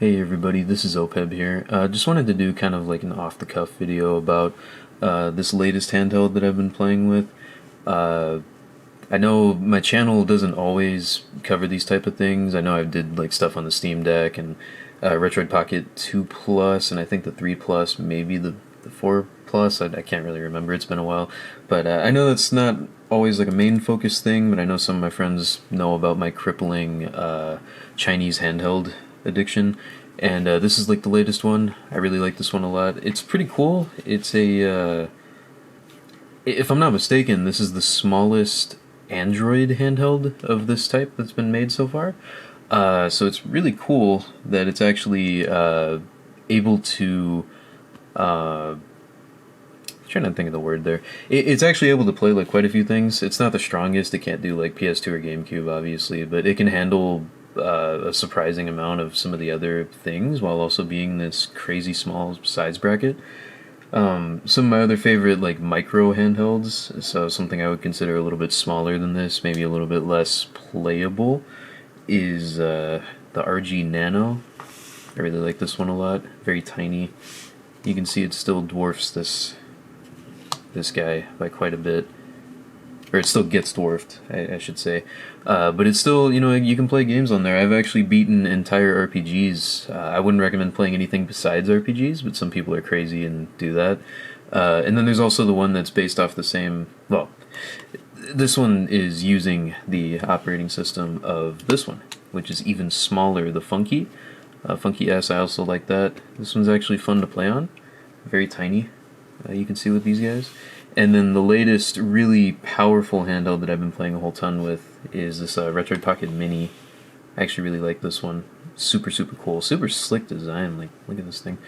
Hey everybody, this is Opeb here. Just wanted to do kind of like an off-the-cuff video about this latest handheld that I've been playing with. Uh, I know my channel doesn't always cover these type of things. I know I did like stuff on the Steam Deck and Retroid Pocket 2 Plus, and I think the 3 Plus, maybe the 4 Plus. I can't really remember. It's been a while, but I know that's not always like a main focus thing. But I know some of my friends know about my crippling Chinese handheld addiction, and this is like the latest one. I really like this one a lot. It's pretty cool. It's a if I'm not mistaken, this is the smallest Android handheld of this type that's been made so far. So it's really cool that it's actually able to. Trying to think of the word there. It's actually able to play like quite a few things. It's not the strongest. It can't do like PS2 or GameCube, obviously, but it can handle a surprising amount of some of the other things while also being this crazy small size bracket. Some of my other favorite like micro handhelds, so something I would consider a little bit smaller than this, maybe a little bit less playable, is the RG Nano. I really like this one a lot. Very tiny. You can see it still dwarfs this guy by quite a bit. Or it still gets dwarfed, I should say. But it's still, you can play games on there. I've actually beaten entire RPGs. I wouldn't recommend playing anything besides RPGs, but some people are crazy and do that. And then there's also the one that's based off the same, well, this one is using the operating system of this one, which is even smaller, the Funky. Funky S, I also like that. This one's actually fun to play on. Very tiny, you can see with these guys. And then the latest really powerful handheld that I've been playing a whole ton with is this Retroid Pocket Mini. I actually really like this one. Super, super cool. Super slick design. Like, look at this thing.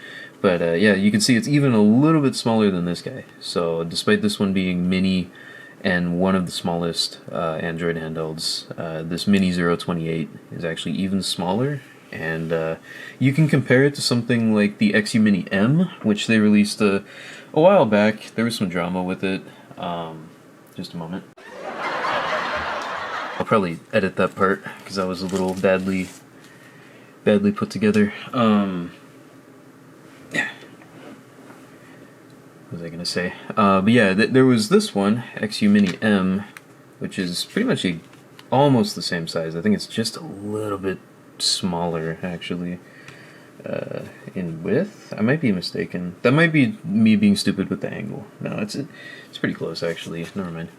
But yeah, you can see it's even a little bit smaller than this guy. So despite this one being mini and one of the smallest Android handhelds, this Mini 028 is actually even smaller. And you can compare it to something like the XU Mini M, which they released a while back. There was some drama with it. Just a moment. I'll probably edit that part because that was a little badly put together. Yeah. What was I gonna say? But yeah, there was this one, XU Mini M, which is pretty much almost the same size. I think it's just a little bit smaller, actually. In width? I might be mistaken. That might be me being stupid with the angle. No, it's pretty close, actually. Never mind.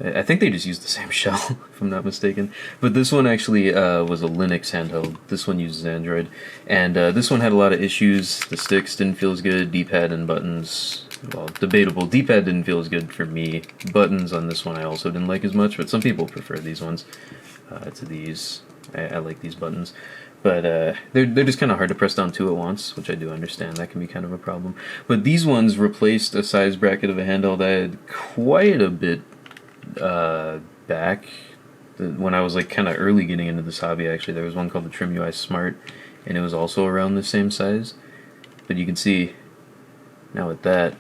I think they just used the same shell, if I'm not mistaken. But this one actually was a Linux handheld. This one uses Android. And this one had a lot of issues. The sticks didn't feel as good. Dpad and buttons, well, debatable. Dpad didn't feel as good for me. Buttons on this one I also didn't like as much, but some people prefer these ones to these. I like these buttons. But they're just kind of hard to press down two at once, which I do understand. That can be kind of a problem. But these ones replaced a size bracket of a handheld I had quite a bit back. When I was like kind of early getting into this hobby, actually, there was one called the Trim UI Smart, and it was also around the same size. But you can see now with that,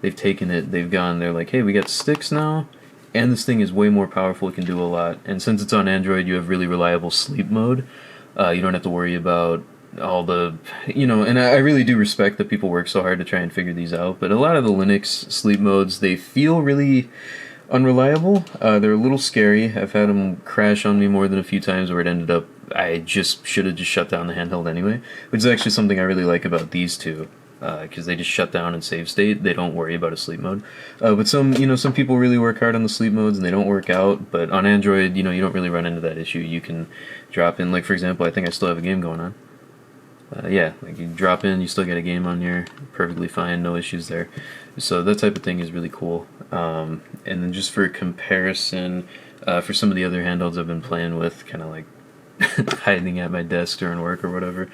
they've taken it, they're like, hey, we got sticks now, and this thing is way more powerful, it can do a lot. And since it's on Android, you have really reliable sleep mode. You don't have to worry about all the, and I really do respect that people work so hard to try and figure these out, but a lot of the Linux sleep modes, they feel really unreliable. They're a little scary. I've had them crash on me more than a few times where it ended up, I just should have just shut down the handheld anyway, which is actually something I really like about these two. Because they just shut down and save state. They don't worry about a sleep mode. But some people really work hard on the sleep modes and they don't work out. But on Android, you don't really run into that issue. You can drop in, like for example, I think I still have a game going on. Yeah, like you drop in, you still get a game on here, perfectly fine, no issues there. So that type of thing is really cool. And then just for comparison, for some of the other handhelds I've been playing with, kind of like hiding at my desk during work or whatever,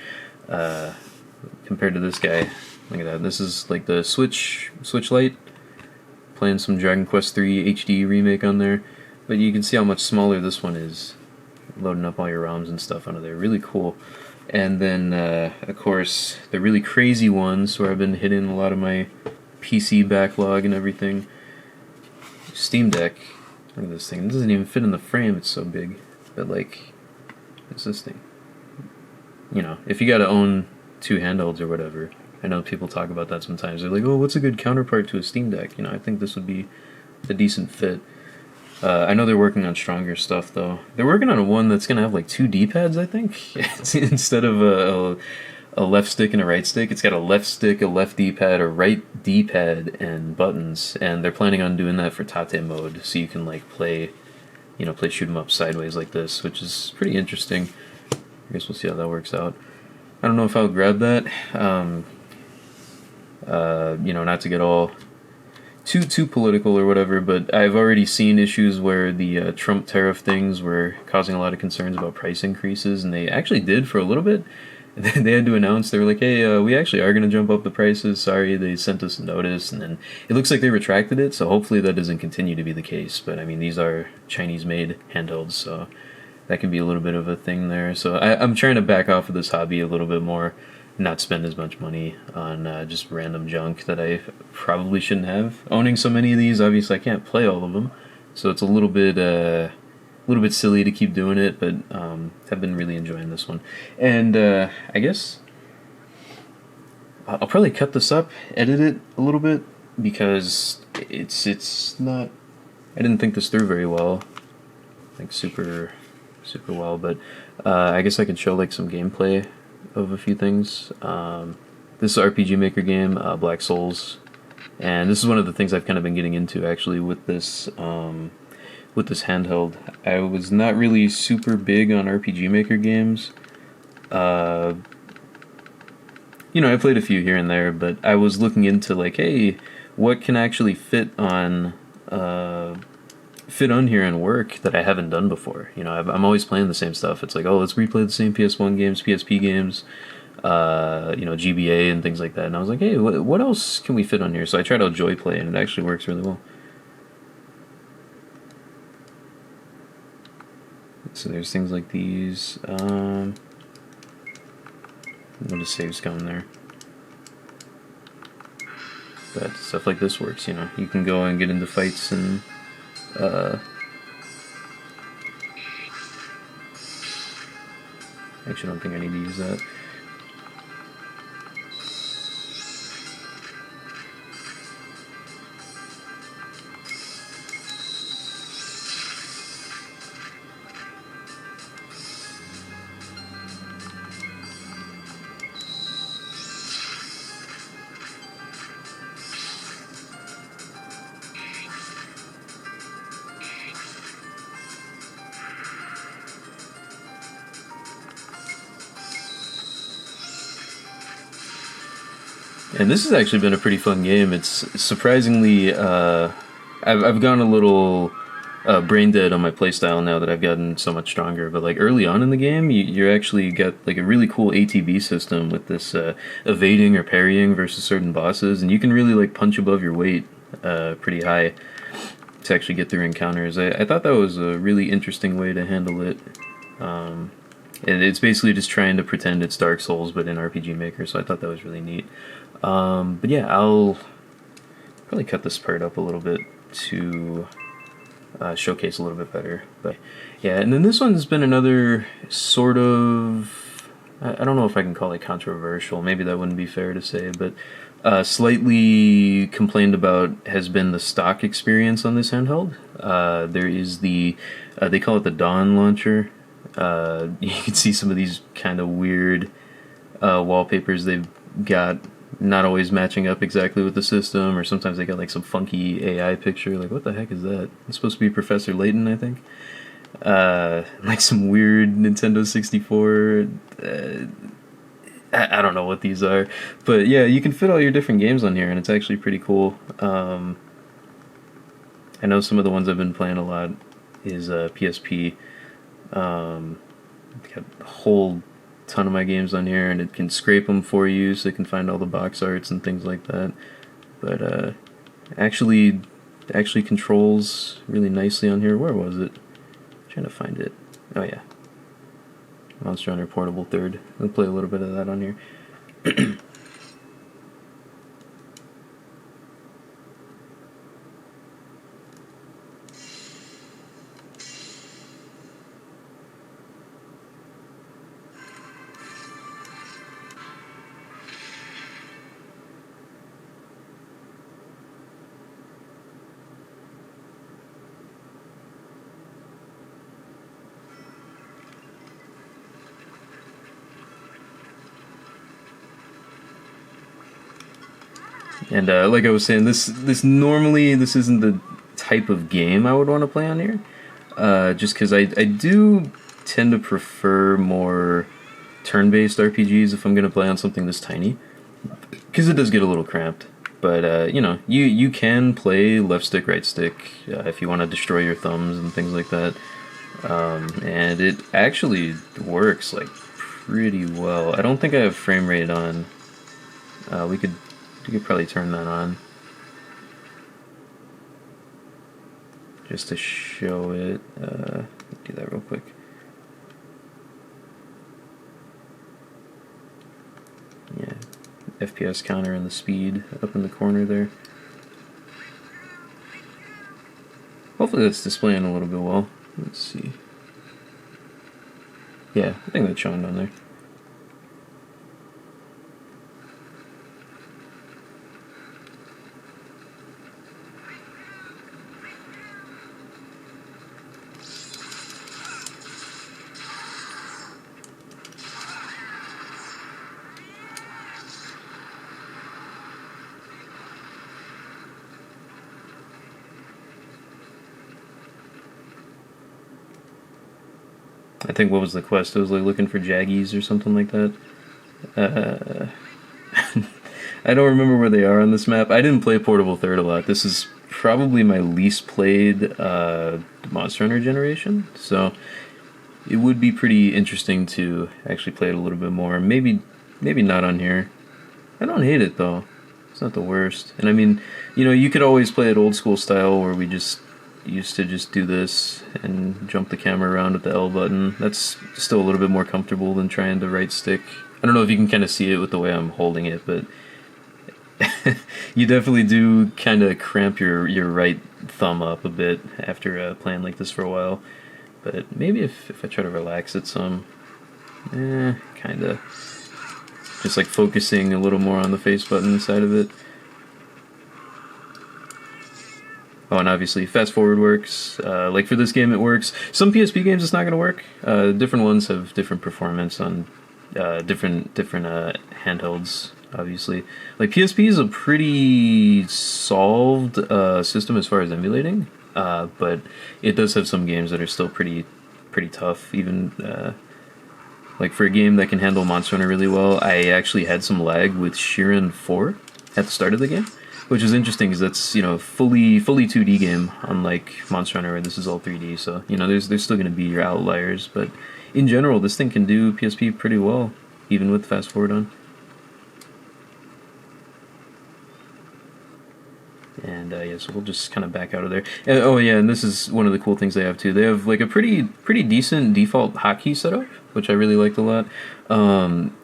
compared to this guy. Look at that. This is like the Switch Lite. Playing some Dragon Quest III HD remake on there. But you can see how much smaller this one is. Loading up all your ROMs and stuff onto there. Really cool. And then, of course, the really crazy ones where I've been hitting a lot of my PC backlog and everything. Steam Deck. Look at this thing. It doesn't even fit in the frame. It's so big. But like, what's this thing? if you got to own two handhelds or whatever, I know people talk about that sometimes. They're like, oh, what's a good counterpart to a Steam Deck? I think this would be a decent fit. I know they're working on stronger stuff, though. They're working on one that's going to have like two D-pads, I think. Instead of a left stick and a right stick, it's got a left stick, a left D-pad, a right D-pad, and buttons. And they're planning on doing that for Tate mode, so you can like play shoot 'em up sideways like this, which is pretty interesting. I guess we'll see how that works out. I don't know if I'll grab that. Not to get all too political or whatever, but I've already seen issues where the Trump tariff things were causing a lot of concerns about price increases, and they actually did for a little bit. They had to announce, they were like, hey, we actually are going to jump up the prices. Sorry, they sent us a notice, and then it looks like they retracted it, so hopefully that doesn't continue to be the case. But I mean, these are Chinese-made handhelds, so that can be a little bit of a thing there. So I'm trying to back off of this hobby a little bit more, not spend as much money on just random junk that I probably shouldn't have. Owning so many of these, obviously I can't play all of them, so it's a little bit silly to keep doing it, but I've been really enjoying this one. And I guess I'll probably cut this up, edit it a little bit, because it's not... I didn't think this through very well, like super well, but I guess I could show like some gameplay of a few things. This is an RPG Maker game, Black Souls, and this is one of the things I've kind of been getting into actually with this handheld. I was not really super big on RPG Maker games. I played a few here and there, but I was looking into like, hey, what can actually fit on here and work that I haven't done before. I'm always playing the same stuff. It's like, oh, let's replay the same PS1 games, PSP games, GBA and things like that. And I was like, hey, what else can we fit on here? So I tried out Joiplay, and it actually works really well. So there's things like these. What a save's going there. But stuff like this works, you can go and get into fights and actually don't think I need to use that. And this has actually been a pretty fun game. It's surprisingly, I've gone a little brain dead on my playstyle now that I've gotten so much stronger. But like early on in the game, you actually get like a really cool ATB system with this evading or parrying versus certain bosses, and you can really like punch above your weight pretty high to actually get through encounters. I thought that was a really interesting way to handle it. And it's basically just trying to pretend it's Dark Souls but in RPG Maker, so I thought that was really neat. But yeah, I'll probably cut this part up a little bit to showcase a little bit better. But yeah, and then this one's been another sort of, I don't know if I can call it controversial, maybe that wouldn't be fair to say, but slightly complained about has been the stock experience on this handheld. There is they call it the Dawn launcher. You can see some of these kind of weird wallpapers they've got, not always matching up exactly with the system, or sometimes they got like some funky AI picture, like what the heck is that? It's supposed to be Professor Layton, I think. Like some weird Nintendo 64, I don't know what these are, but yeah, you can fit all your different games on here, and it's actually pretty cool. I know some of the ones I've been playing a lot is PSP. Got a whole ton of my games on here, and it can scrape them for you so it can find all the box arts and things like that. But actually controls really nicely on here. Where was it? I'm trying to find it. Oh yeah, Monster Hunter Portable 3rd. I'll play a little bit of that on here. And like I was saying, this normally this isn't the type of game I would want to play on here, just because I do tend to prefer more turn-based RPGs if I'm going to play on something this tiny, because it does get a little cramped. But you know, you can play left stick, right stick if you want to destroy your thumbs and things like that, and it actually works like pretty well. I don't think I have frame rate on. We could probably turn that on just to show it. Do that real quick. Yeah, FPS counter and the speed up in the corner there. Hopefully that's displaying a little bit well. Let's see. Yeah, I think that's showing down there. I think what was the quest? It was like looking for Jaggies or something like that. I don't remember where they are on this map. I didn't play Portable Third a lot. This is probably my least played Monster Hunter generation, so it would be pretty interesting to actually play it a little bit more. Maybe not on here. I don't hate it though. It's not the worst. And I mean, you know, you could always play it old school style where we just used to just do this and jump the camera around with the L button. That's still a little bit more comfortable than trying to right stick. I don't know if you can kind of see it with the way I'm holding it, but you definitely do kind of cramp your right thumb up a bit after playing like this for a while. But maybe if I try to relax it some, kind of just like focusing a little more on the face button side of it. Oh, and obviously fast forward works. Like for this game, it works. Some PSP games, it's not going to work. Different ones have different performance on different handhelds. Obviously, like PSP is a pretty solved system as far as emulating, but it does have some games that are still pretty tough. Even like for a game that can handle Monster Hunter really well, I actually had some lag with Shiren 4 at the start of the game. Which is interesting because that's, you know, fully 2D game, unlike Monster Hunter where this is all 3D. So, you know, there's still going to be your outliers, but in general, this thing can do PSP pretty well, even with fast forward on. And yeah, so we'll just kind of back out of there. And, oh yeah, and this is one of the cool things they have too. They have like a pretty decent default hotkey setup, which I really liked a lot.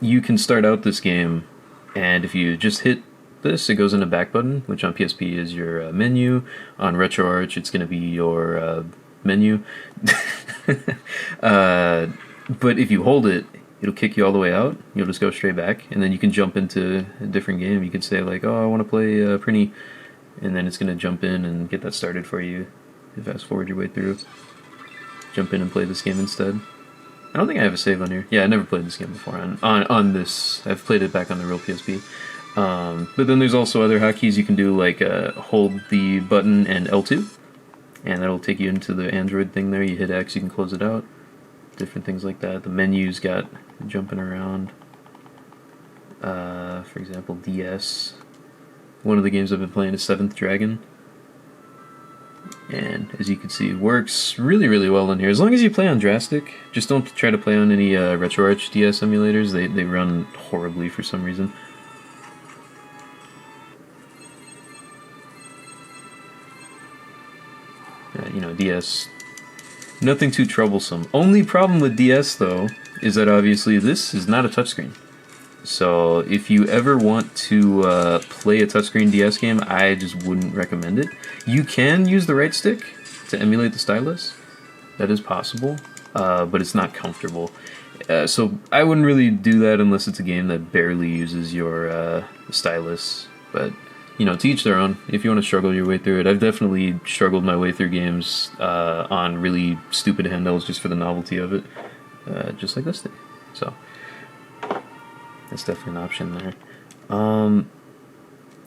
You can start out this game, and if you just hit this, it goes into back button, which on PSP is your menu. On RetroArch, it's going to be your menu. But if you hold it, it'll kick you all the way out. You'll just go straight back, and then you can jump into a different game. You can say like, "Oh, I want to play Prinny," and then it's going to jump in and get that started for you. You fast forward your way through. Jump in and play this game instead. I don't think I have a save on here. Yeah, I never played this game before on this. I've played it back on the real PSP. But then there's also other hotkeys you can do, like hold the button and L2, and that'll take you into the Android thing there. You hit X, you can close it out. Different things like that. The menu's got jumping around. For example, DS. One of the games I've been playing is Seventh Dragon. And as you can see, it works really, really well in here. As long as you play on Drastic, just don't try to play on any RetroArch DS emulators. They run horribly for some reason. You know, DS, nothing too troublesome. Only problem with DS, though, is that obviously this is not a touchscreen. So if you ever want to play a touchscreen DS game, I just wouldn't recommend it. You can use the right stick to emulate the stylus. That is possible, but it's not comfortable. So I wouldn't really do that unless it's a game that barely uses your stylus. But you know, to each their own. If you want to struggle your way through it, I've definitely struggled my way through games on really stupid handhelds just for the novelty of it, just like this thing. So that's definitely an option there.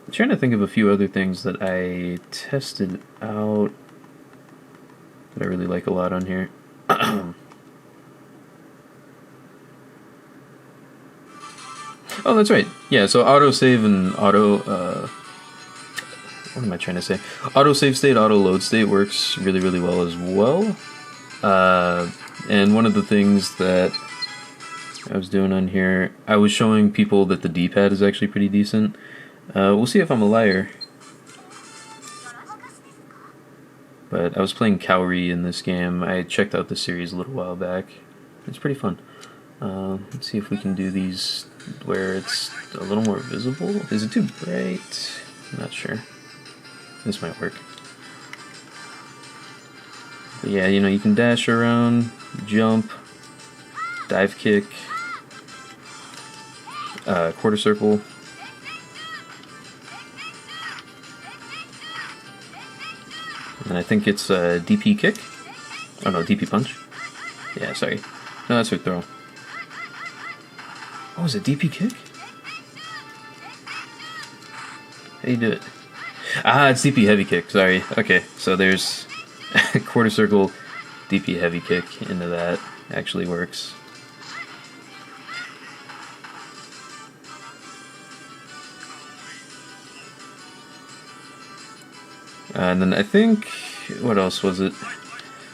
I'm trying to think of a few other things that I tested out that I really like a lot on here. Oh, that's right. Yeah, so autosave and what am I trying to say? Autosave state, auto load state works really, really well as well. And one of the things that I was doing on here, I was showing people that the Dpad is actually pretty decent. We'll see if I'm a liar. But I was playing Kaori in this game. I checked out the series a little while back. It's pretty fun. Let's see if we can do these where it's a little more visible. Is it too bright? I'm not sure. This might work. But yeah, you know, you can dash around, jump, dive kick, quarter circle. And I think it's a DP kick. Oh no, DP punch. Yeah, sorry. No, that's her throw. Oh, is it DP kick? How do you do it? Ah, it's DP heavy kick, sorry. Okay, so there's quarter circle DP heavy kick into that. Actually works. And then I think, what else was it?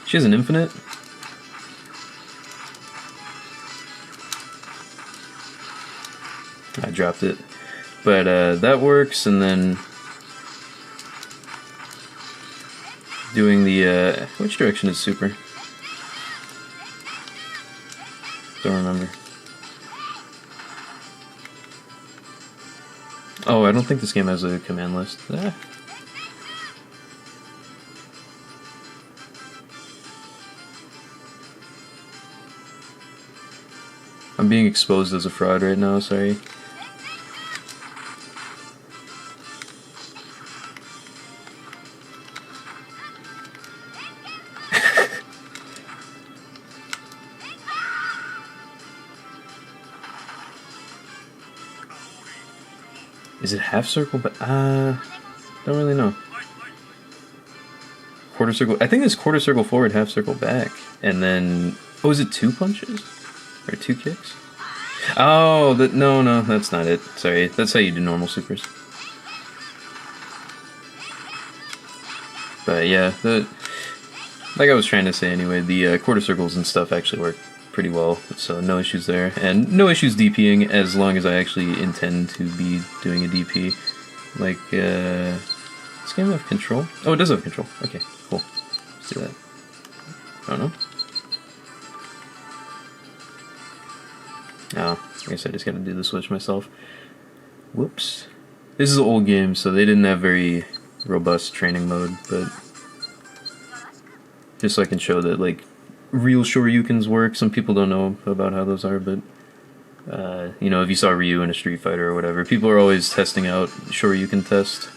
She has an infinite. I dropped it. But that works, and then doing the, which direction is super? Don't remember. Oh, I don't think this game has a command list. Ah. I'm being exposed as a fraud right now, sorry. Is it half circle? But don't really know. Quarter circle. I think it's quarter circle forward, half circle back, and then is it 2 punches or 2 kicks? Oh, no, that's not it. Sorry, that's how you do normal supers. But yeah, like I was trying to say anyway, the quarter circles and stuff actually work pretty well, so no issues there, and no issues DPing as long as I actually intend to be doing a DP. Like, does this game have control? Oh, it does have control. Okay, cool. Let's do that. I don't know. Oh, I guess I just gotta do the switch myself. Whoops. This is an old game, so they didn't have very robust training mode, but just so I can show that, like, real Shoryukens work. Some people don't know about how those are, but you know, if you saw Ryu in a Street Fighter or whatever, people are always testing out Shoryuken test.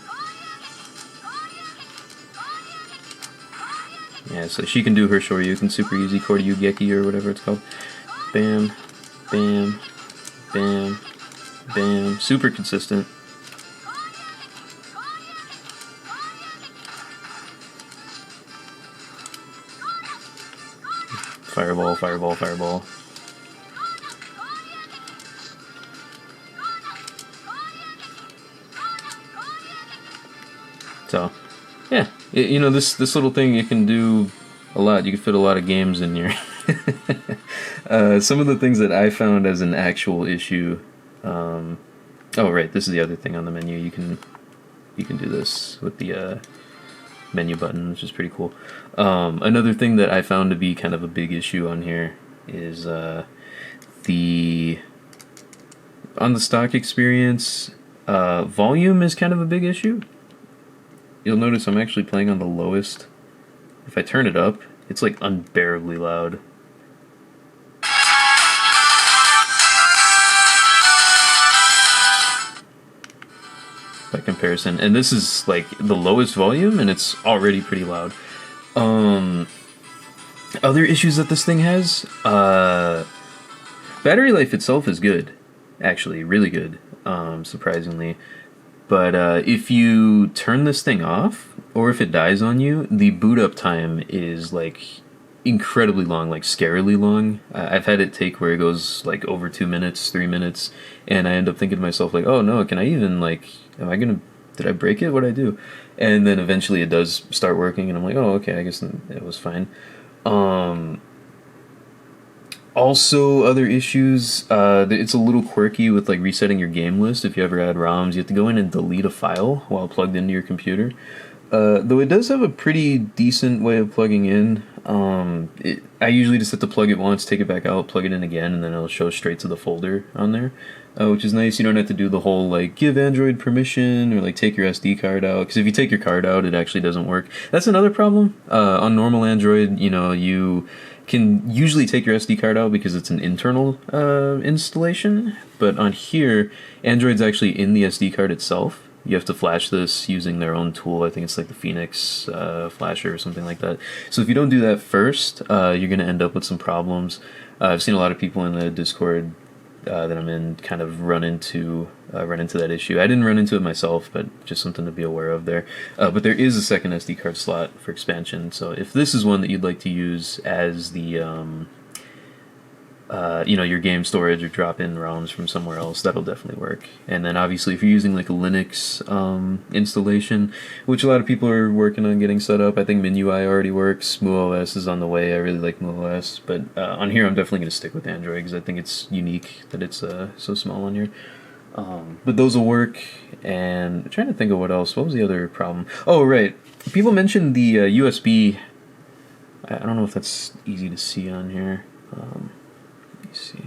Yeah, so she can do her Shoryuken super easy, Koryugeki or whatever it's called. Bam, bam, bam, bam. Super consistent. Fireball, fireball, fireball. So, yeah, you know, this little thing, you can do a lot. You can fit a lot of games in here. Some of the things that I found as an actual issue. Oh, right, this is the other thing on the menu. You can do this with the menu button, which is pretty cool. Another thing that I found to be kind of a big issue on here is on the stock experience, volume is kind of a big issue. You'll notice I'm actually playing on the lowest. If I turn it up, it's like unbearably loud. By comparison, and this is like the lowest volume, and it's already pretty loud. Other issues that this thing has, battery life itself is good, actually, really good, surprisingly. But if you turn this thing off, or if it dies on you, the boot up time is like incredibly long, like scarily long. I've had it take where it goes like over 2 minutes, 3 minutes, and I end up thinking to myself like, oh no, can I even like, did I break it? What'd I do? And then eventually it does start working, and I'm like, oh okay, I guess it was fine. Also, other issues, it's a little quirky with like resetting your game list. If you ever add ROMs, you have to go in and delete a file while plugged into your computer. Though it does have a pretty decent way of plugging in. I usually just have to plug it once, take it back out, plug it in again, and then it'll show straight to the folder on there, which is nice. You don't have to do the whole like give Android permission or like take your SD card out, because if you take your card out, it actually doesn't work. That's another problem. On normal Android, you can usually take your SD card out because it's an internal installation, but on here, Android's actually in the SD card itself. You have to flash this using their own tool. I think it's like the Phoenix flasher or something like that. So if you don't do that first, you're going to end up with some problems. I've seen a lot of people in the Discord that I'm in kind of run into that issue. I didn't run into it myself, but just something to be aware of there. But there is a second SD card slot for expansion. So if this is one that you'd like to use as the your game storage or drop in ROMs from somewhere else, that'll definitely work. And then obviously if you're using like a Linux installation, which a lot of people are working on getting set up, I think MinUI already works. MuOS is on the way. I really like MuOS, but on here I'm definitely going to stick with Android because I think it's unique that it's so small on here. But those will work, and I'm trying to think of what else. What was the other problem? Oh, right. People mentioned the USB. I don't know if that's easy to see on here. Let me see.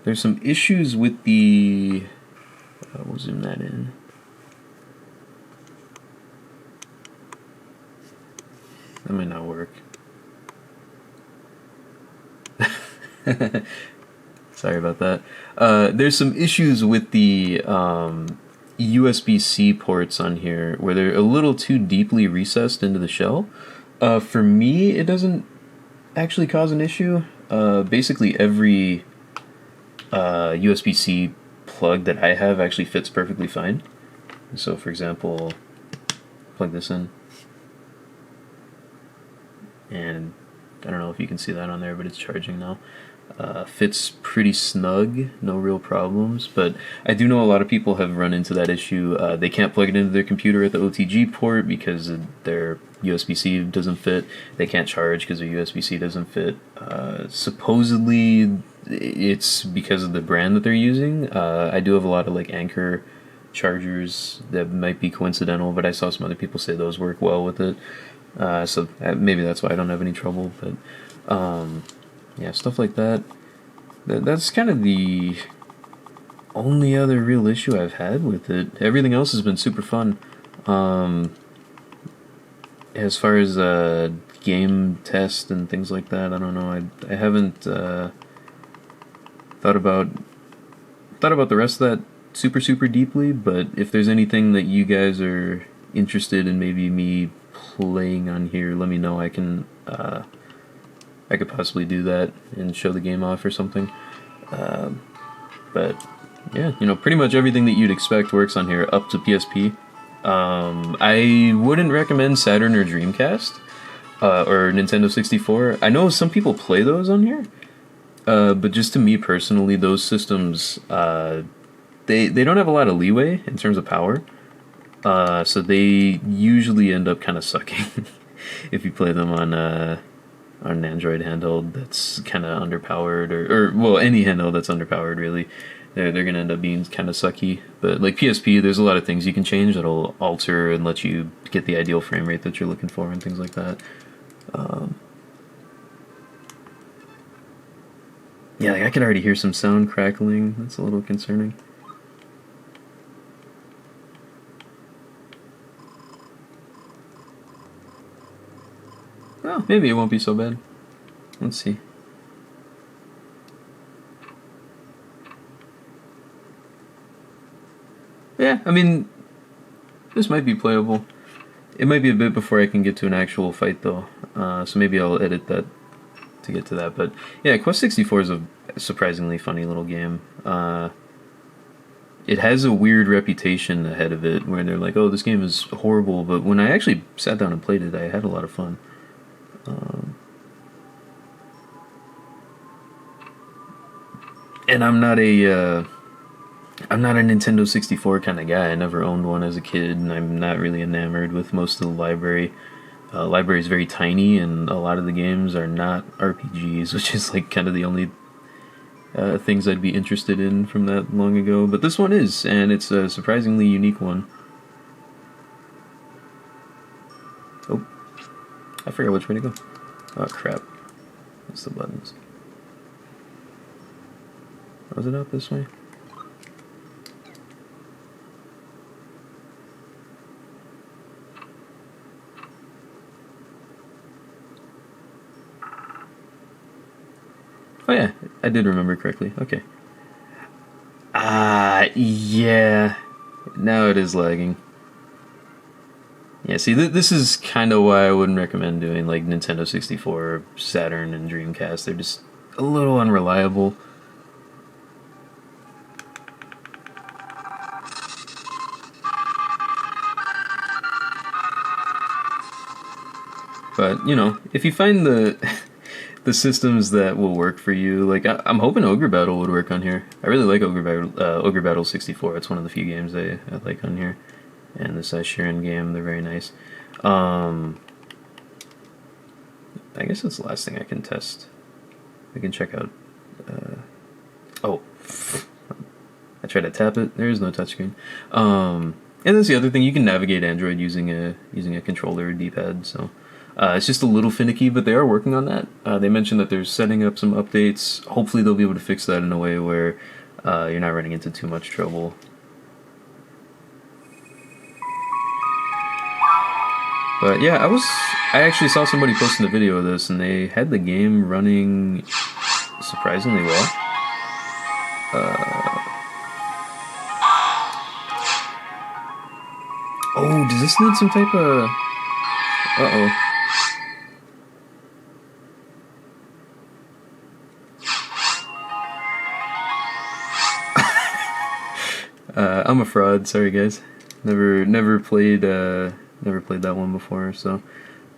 There's some issues with the... we'll zoom that in. That might not work. Sorry about that. There's some issues with the USB-C ports on here where they're a little too deeply recessed into the shell. For me, it doesn't actually cause an issue. Basically every USB-C plug that I have actually fits perfectly fine. So for example, plug this in, and I don't know if you can see that on there, but it's charging now. Fits pretty snug, no real problems, but I do know a lot of people have run into that issue. They can't plug it into their computer at the OTG port because their USB-C doesn't fit. They can't charge because their USB-C doesn't fit. Supposedly it's because of the brand that they're using. I do have a lot of like Anchor chargers that might be coincidental, but I saw some other people say those work well with it. So maybe that's why I don't have any trouble, but yeah, stuff like that. That's kind of the only other real issue I've had with it. Everything else has been super fun. As far as game test and things like that, I don't know. I haven't thought about the rest of that super deeply. But if there's anything that you guys are interested in, maybe me playing on here, let me know. I could possibly do that and show the game off or something. But yeah, pretty much everything that you'd expect works on here up to PSP. I wouldn't recommend Saturn or Dreamcast or Nintendo 64. I know some people play those on here, but just to me personally, those systems they don't have a lot of leeway in terms of power, so they usually end up kind of sucking if you play them on an Android handheld that's kind of underpowered, or well, any handheld that's underpowered really. They're going to end up being kind of sucky. But like PSP, there's a lot of things you can change that'll alter and let you get the ideal frame rate that you're looking for and things like that. Yeah, like I could already hear some sound crackling. That's a little concerning. Oh, maybe it won't be so bad. Let's see. Yeah, I mean, this might be playable. It might be a bit before I can get to an actual fight, though. So maybe I'll edit that to get to that. But yeah, Quest 64 is a surprisingly funny little game. it has a weird reputation ahead of it, where they're like, "Oh, this game is horrible," but when I actually sat down and played it, I had a lot of fun. And I'm not a Nintendo 64 kind of guy. I never owned one as a kid, and I'm not really enamored with most of the library. Library is very tiny, and a lot of the games are not RPGs, which is like kind of the only things I'd be interested in from that long ago. But this one is, and it's a surprisingly unique one. Oh, I forgot which way to go. Oh crap, that's the buttons. Was it up this way? Oh yeah, I did remember correctly. Okay. Yeah. Now it is lagging. Yeah, see, this is kind of why I wouldn't recommend doing like Nintendo 64, Saturn, and Dreamcast. They're just a little unreliable. But, you know, if you find the the systems that will work for you, like, I'm hoping Ogre Battle would work on here. I really like Ogre Battle 64. It's one of the few games I like on here. And this Shiren game, they're very nice. I guess that's the last thing I can test. I can check out... oh. I tried to tap it. There is no touchscreen. And that's the other thing. You can navigate Android using a controller or D-pad, so... it's just a little finicky, but they are working on that. They mentioned that they're setting up some updates. Hopefully they'll be able to fix that in a way where you're not running into too much trouble. But yeah, I actually saw somebody posting a video of this, and they had the game running surprisingly well. Oh, does this need some type of... Uh-oh. I'm a fraud. Sorry, guys. Never played that one before. So,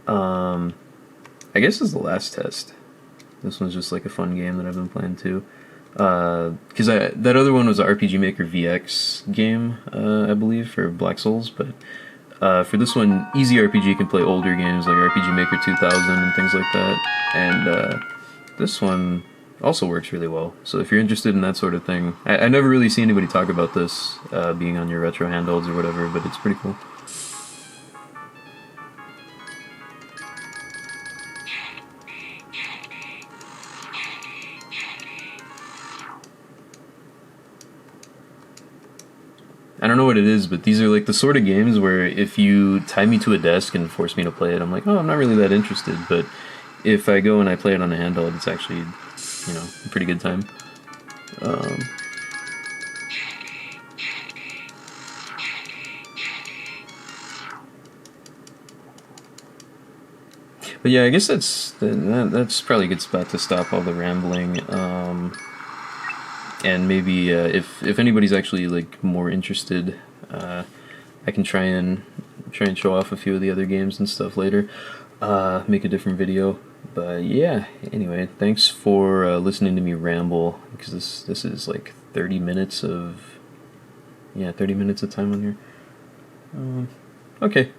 I guess this is the last test. This one's just like a fun game that I've been playing too. Because that other one was an RPG Maker VX game, I believe, for Black Souls. But for this one, EasyRPG can play older games like RPG Maker 2000 and things like that. And this one also works really well. So if you're interested in that sort of thing, I never really see anybody talk about this being on your retro handhelds or whatever, but it's pretty cool. I don't know what it is, but these are like the sort of games where if you tie me to a desk and force me to play it, I'm like, oh, I'm not really that interested. But if I go and I play it on a handheld, it's actually, you know, a pretty good time. But yeah, I guess that's probably a good spot to stop all the rambling. And maybe if anybody's actually like more interested, I can try and show off a few of the other games and stuff later. Make a different video. But yeah, anyway, thanks for listening to me ramble, because this is like 30 minutes of 30 minutes of time on here. Okay.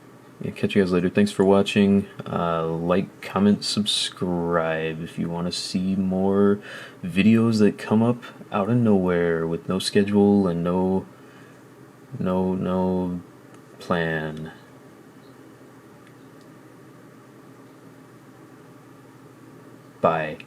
Yeah, catch you guys later. Thanks for watching. Like, comment, subscribe if you want to see more videos that come up out of nowhere with no schedule and no plan. Bye.